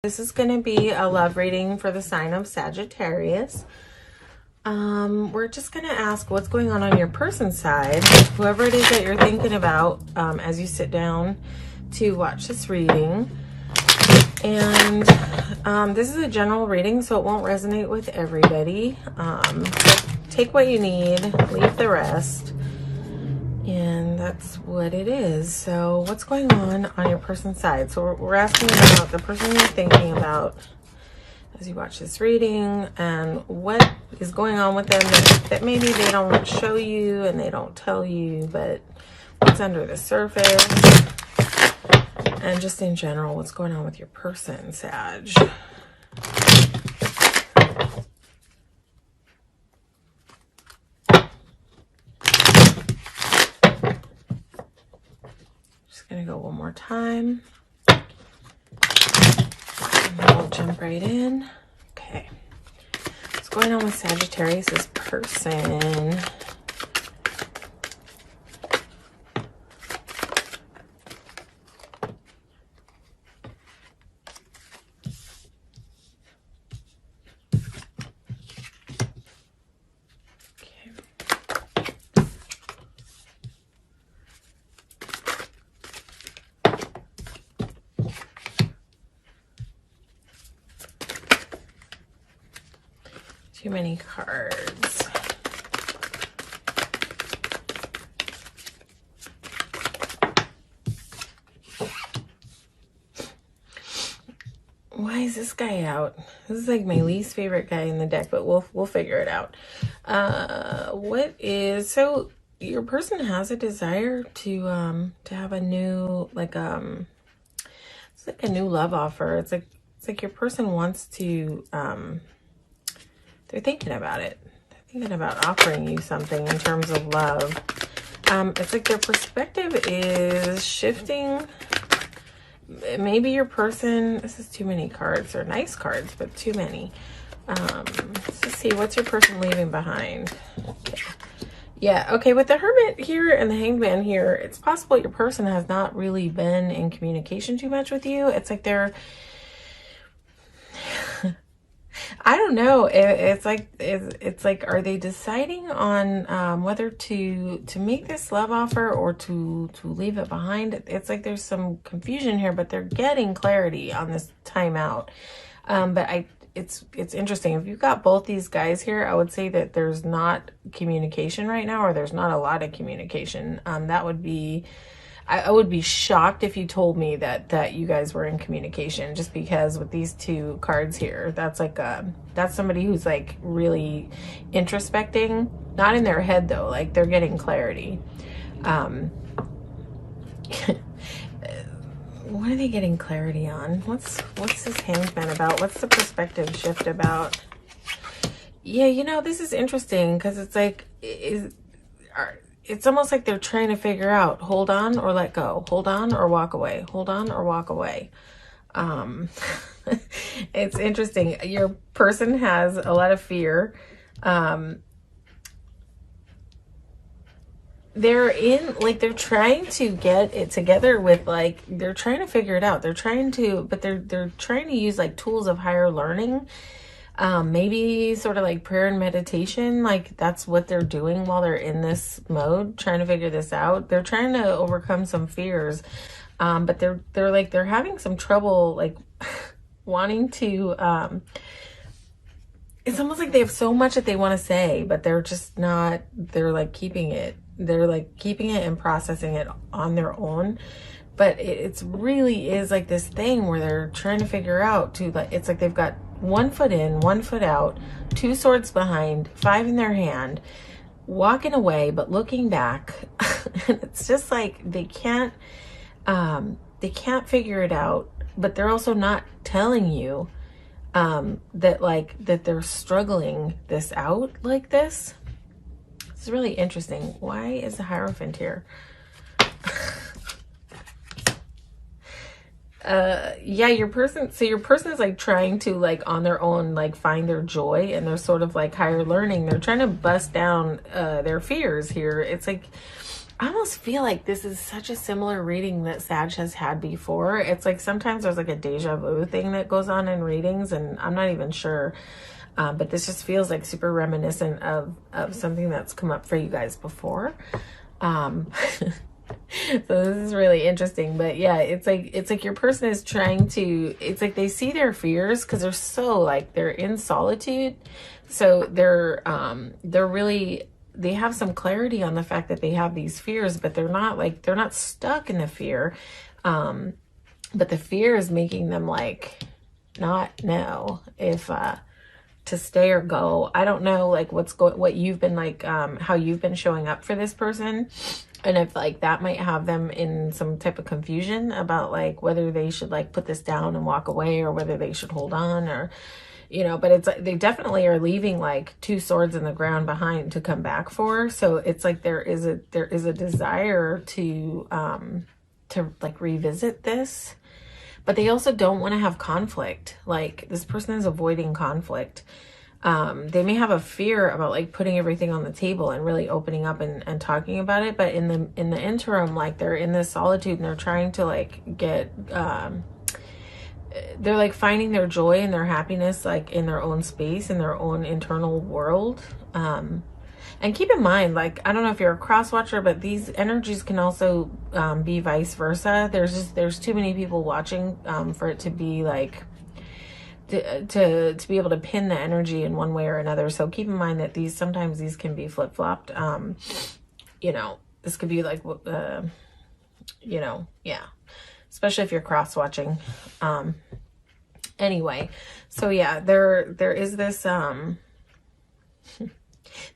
This is going to be a love reading for the sign of Sagittarius. We're just going to ask what's going on your person's side, whoever it is that you're thinking about as you sit down to watch this reading. And this is a general reading, so it won't resonate with everybody. But take what you need, leave the rest. And that's what it is. So what's going on your person's side? So we're asking about the person you're thinking about as you watch this reading, and what is going on with them that maybe they don't show you and they don't tell you, but what's under the surface, and just in general, what's going on with your person, Sag. Gonna go one more time, and then we'll jump right in. Okay, what's going on with Sagittarius's person? Too many cards. Why is this guy out? This is like my least favorite guy in the deck, but we'll figure it out. So your person has a desire to have a new it's like a new love offer. It's like your person wants to they're thinking about it. They're thinking about offering you something in terms of love. It's like their perspective is shifting. Maybe your person, this is too many cards. They're nice cards, but too many. Let's just see, what's your person leaving behind? Okay. Yeah, okay, with the Hermit here and the Hanged Man here, it's possible your person has not really been in communication too much with you. It's like they're I don't know. It's like, are they deciding on whether to make this love offer or to leave it behind? It's like there's some confusion here, but they're getting clarity on this timeout. But it's interesting. If you've got both these guys here, I would say that there's not communication right now, or there's not a lot of communication. That would be, I would be shocked if you told me that you guys were in communication, just because with these two cards here, that's like that's somebody who's like really introspecting, not in their head though, like they're getting clarity. What are they getting clarity on? What's this Hanged Man about? What's the perspective shift about? Yeah, you know, this is interesting because it's like it's almost like they're trying to figure out, hold on or let go, hold on or walk away, hold on or walk away. It's interesting. Your person has a lot of fear. They're trying to get it together with, like, they're trying to figure it out. They're trying to use like tools of higher learning. Maybe sort of like prayer and meditation, like that's what they're doing while they're in this mode, trying to figure this out. They're trying to overcome some fears, but they're having some trouble, like wanting to, it's almost like they have so much that they want to say, but they're just not, they're like keeping it and processing it on their own. But it's really is like this thing where they're trying to figure out it's like they've got 1 foot in, 1 foot out, 2 swords behind, 5 in their hand, walking away, but looking back. And it's just like they can't figure it out, but they're also not telling you that they're struggling this out like this. It's really interesting. Why is the Hierophant here? Yeah, your person is like trying to, like, on their own, like find their joy, and they're sort of like higher learning. They're trying to bust down their fears here. It's like I almost feel like this is such a similar reading that Sag has had before. It's like sometimes there's like a deja vu thing that goes on in readings, and I'm not even sure. But this just feels like super reminiscent of something that's come up for you guys before. So this is really interesting. But yeah, it's like your person is trying to, it's like they see their fears because they're so like, they're in solitude. So they're really, they have some clarity on the fact that they have these fears, but they're not stuck in the fear. But the fear is making them like not know if to stay or go. I don't know like what you've been like, how you've been showing up for this person, and if like that might have them in some type of confusion about like whether they should like put this down and walk away, or whether they should hold on, or you know. But it's like they definitely are leaving like 2 swords in the ground behind to come back for. So it's like there is a desire to like revisit this, but they also don't want to have conflict. Like this person is avoiding conflict. They may have a fear about like putting everything on the table and really opening up and talking about it. But in the interim, like they're in this solitude and they're trying to like get, they're like finding their joy and their happiness, like in their own space, in their own internal world. And keep in mind, like, I don't know if you're a cross watcher, but these energies can also be vice versa. There's too many people watching for it to be like, to be able to pin the energy in one way or another. So keep in mind that sometimes these can be flip-flopped. You know, this could be like, you know, yeah, especially if you're cross watching. Anyway, so yeah, there is this,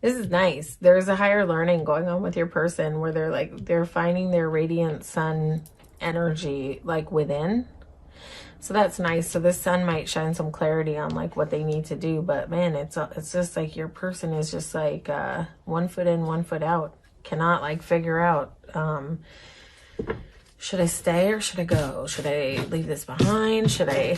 this is nice. There's a higher learning going on with your person where they're finding their radiant sun energy like within. So that's nice. So this sun might shine some clarity on like what they need to do. But man, it's just like your person is just like 1 foot in, 1 foot out. Cannot like figure out, should I stay or should I go? Should I leave this behind? Should I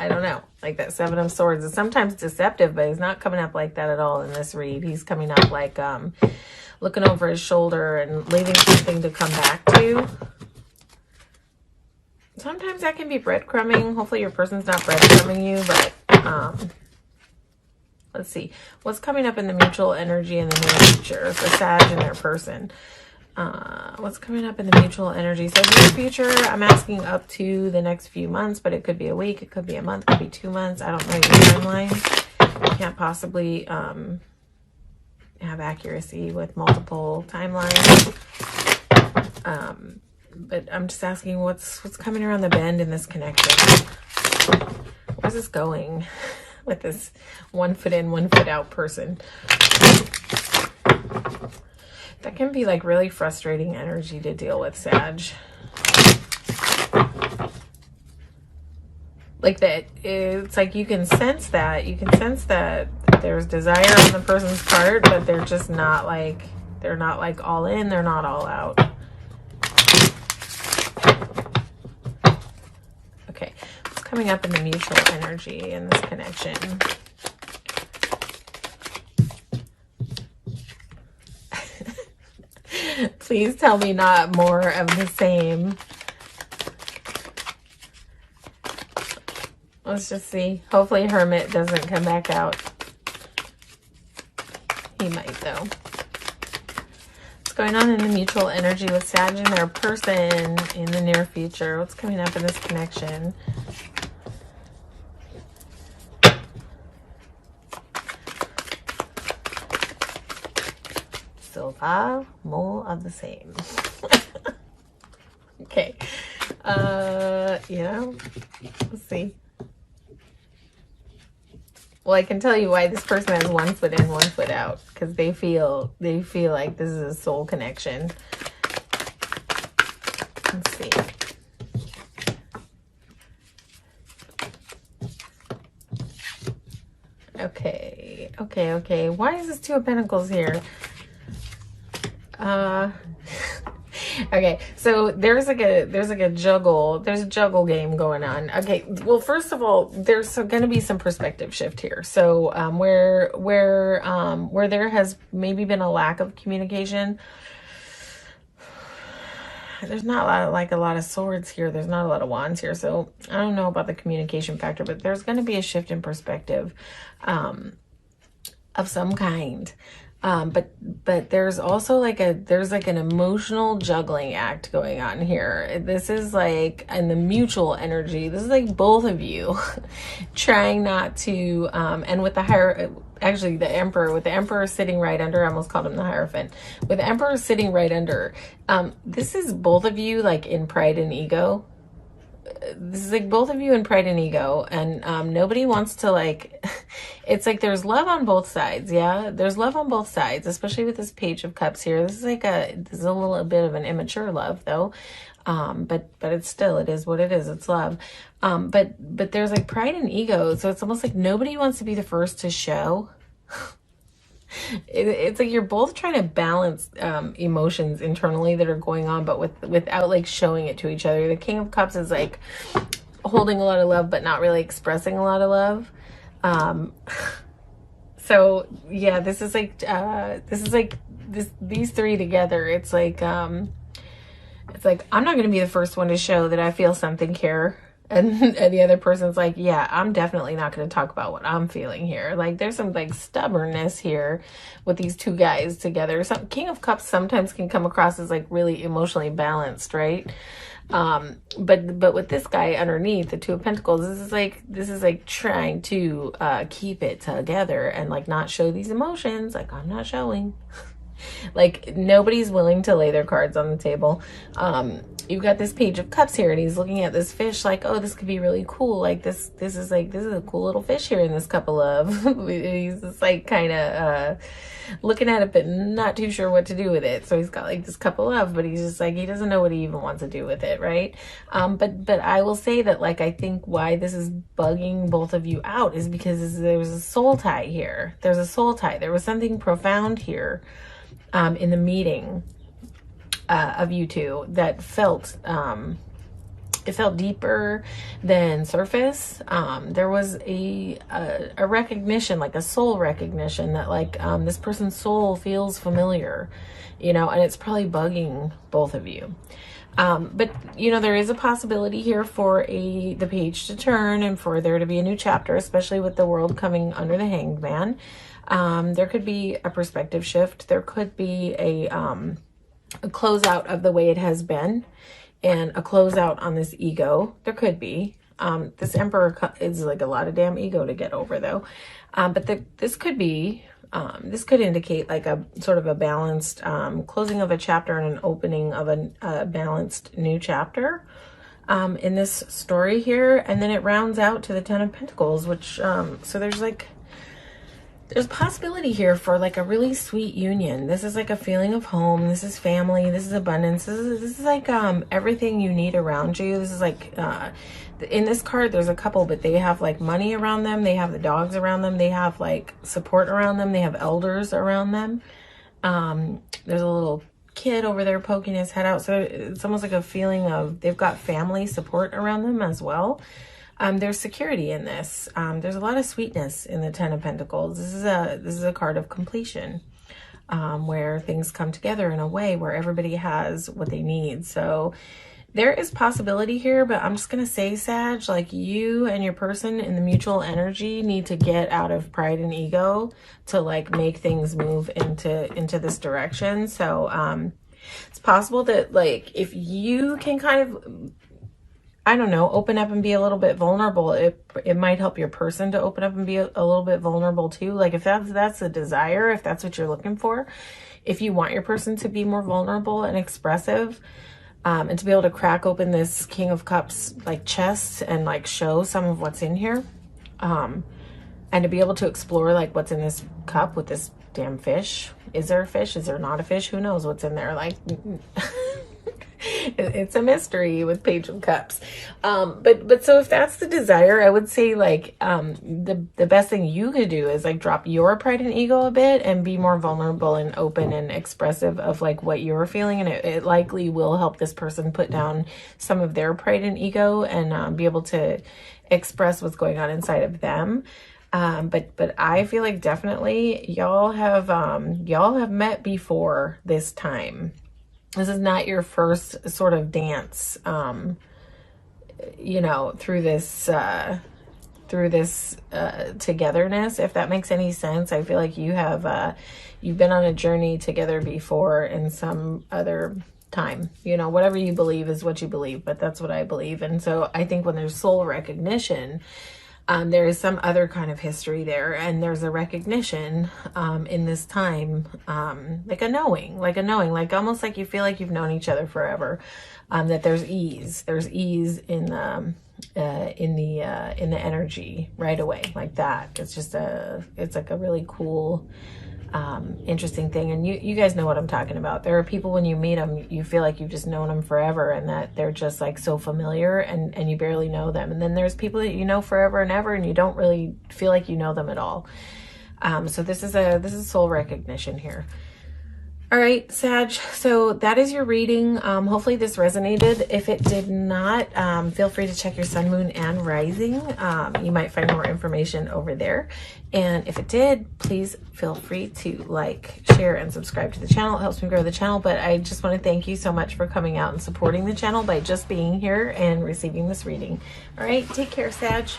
don't know. Like that 7 of Swords is sometimes deceptive, but he's not coming up like that at all in this read. He's coming up like looking over his shoulder and leaving something to come back to. Sometimes that can be breadcrumbing. Hopefully your person's not breadcrumbing you, but let's see. What's coming up in the mutual energy in the near future for Sag and their person? What's coming up in the mutual energy? So near future, I'm asking up to the next few months, but it could be a week, it could be a month, it could be 2 months. I don't know your timeline. You can't possibly have accuracy with multiple timelines. But I'm just asking what's coming around the bend in this connection. Where's this going with this 1 foot in, 1 foot out person? That can be like really frustrating energy to deal with, Sag. Like that, it's like you can sense that. You can sense that there's desire on the person's part, but they're just not like, they're not like all in, they're not all out. Okay, what's coming up in the mutual energy in this connection? Please tell me not more of the same. Let's just see. Hopefully Hermit doesn't come back out. He might though. What's going on in the mutual energy with Sag and their person in the near future? What's coming up in this connection? So far, more of the same. Okay. You know, let's see. Well, I can tell you why this person has 1 foot in, 1 foot out, because they feel like this is a soul connection. Let's see. Okay. Why is this 2 of Pentacles here? Okay, so there's a juggle game going on. Okay, well, first of all, there's going to be some perspective shift here. So where there has maybe been a lack of communication, there's not a lot of swords here. There's not a lot of wands here. So I don't know about the communication factor, but there's going to be a shift in perspective of some kind. But there's also there's an emotional juggling act going on here. This is like, in the mutual energy, this is like both of you trying not to, and with the actually the Emperor, with the Emperor sitting right under, I almost called him the Hierophant. With the Emperor sitting right under, this is both of you like in pride and ego. This is like both of you in pride and ego, and nobody wants to like, it's like there's love on both sides. Yeah, there's love on both sides, especially with this Page of Cups here. This is a little bit of an immature love though, but it's still, it is what it is. It's love. But there's like pride and ego, so it's almost like nobody wants to be the first to show. It's like you're both trying to balance emotions internally that are going on, but without like showing it to each other. The King of Cups is like holding a lot of love, but not really expressing a lot of love. So yeah, this is like these three together. It's like I'm not going to be the first one to show that I feel something here. And the other person's like, yeah, I'm definitely not going to talk about what I'm feeling here. Like, there's some like stubbornness here with these two guys together. Some King of Cups sometimes can come across as like really emotionally balanced, right? But with this guy underneath, the Two of Pentacles, this is like trying to keep it together and like not show these emotions. Like, I'm not showing. Like, nobody's willing to lay their cards on the table. You've got this Page of Cups here, and he's looking at this fish like, oh, this could be really cool. Like, this is a cool little fish here in this cup of love. He's just like kind of looking at it, but not too sure what to do with it. So he's got like this cup of love, but he's just like, he doesn't know what he even wants to do with it, right? But I will say that, like, I think why this is bugging both of you out is because there's a soul tie here. There's a soul tie. There was something profound here in the meeting of you two that felt it felt deeper than surface. There was a recognition, like a soul recognition, that like this person's soul feels familiar, you know, and it's probably bugging both of you. But you know, there is a possibility here for the page to turn and for there to be a new chapter, especially with the world coming under the Hanged Man. There could be a perspective shift. There could be a closeout of the way it has been, and a closeout on this ego. There could be. This Emperor is like a lot of damn ego to get over, though. But this could be, this could indicate like a sort of a balanced closing of a chapter and an opening of a balanced new chapter in this story here. And then it rounds out to the Ten of Pentacles, which, so there's possibility here for like a really sweet union. This is like a feeling of home. This is family. This is abundance. This is like everything you need around you. This is like in this card, there's a couple, but they have like money around them. They have the dogs around them. They have like support around them. They have elders around them. There's a little kid over there poking his head out. So it's almost like a feeling of they've got family support around them as well. There's security in this. There's a lot of sweetness in the Ten of Pentacles. This is a card of completion, where things come together in a way where everybody has what they need. So there is possibility here, but I'm just going to say, Sag, like, you and your person in the mutual energy need to get out of pride and ego to like make things move into this direction. So, it's possible that like, if you can kind of, I don't know, open up and be a little bit vulnerable, it might help your person to open up and be a little bit vulnerable too. Like, if that's a desire, if that's what you're looking for, if you want your person to be more vulnerable and expressive, and to be able to crack open this King of Cups like chest and like show some of what's in here, and to be able to explore like what's in this cup with this damn fish. Is there a fish? Is there not a fish? Who knows what's in there? Like, It's a mystery with Page of Cups. But so if that's the desire, I would say like the best thing you could do is like drop your pride and ego a bit and be more vulnerable and open and expressive of like what you're feeling, and it likely will help this person put down some of their pride and ego and be able to express what's going on inside of them. But I feel like definitely y'all have met before this time. This is not your first sort of dance, you know, through this togetherness, if that makes any sense. I feel like you have, you've been on a journey together before in some other time, you know, whatever you believe is what you believe, but that's what I believe. And so I think when there's soul recognition, there is some other kind of history there, and there's a recognition in this time, like a knowing, like almost like you feel like you've known each other forever. That there's ease in the energy right away, like that. It's just it's like a really cool, interesting thing. And you guys know what I'm talking about. There are people, when you meet them, you feel like you've just known them forever, and that they're just like so familiar, and you barely know them. And then there's people that you know forever and ever, and you don't really feel like you know them at all. So this is soul recognition here. All right, Sag, so that is your reading. Hopefully this resonated. If it did not, feel free to check your sun, moon, and rising. You might find more information over there. And if it did, please feel free to like, share, and subscribe to the channel. It helps me grow the channel. But I just want to thank you so much for coming out and supporting the channel by just being here and receiving this reading. All right, take care, Sag.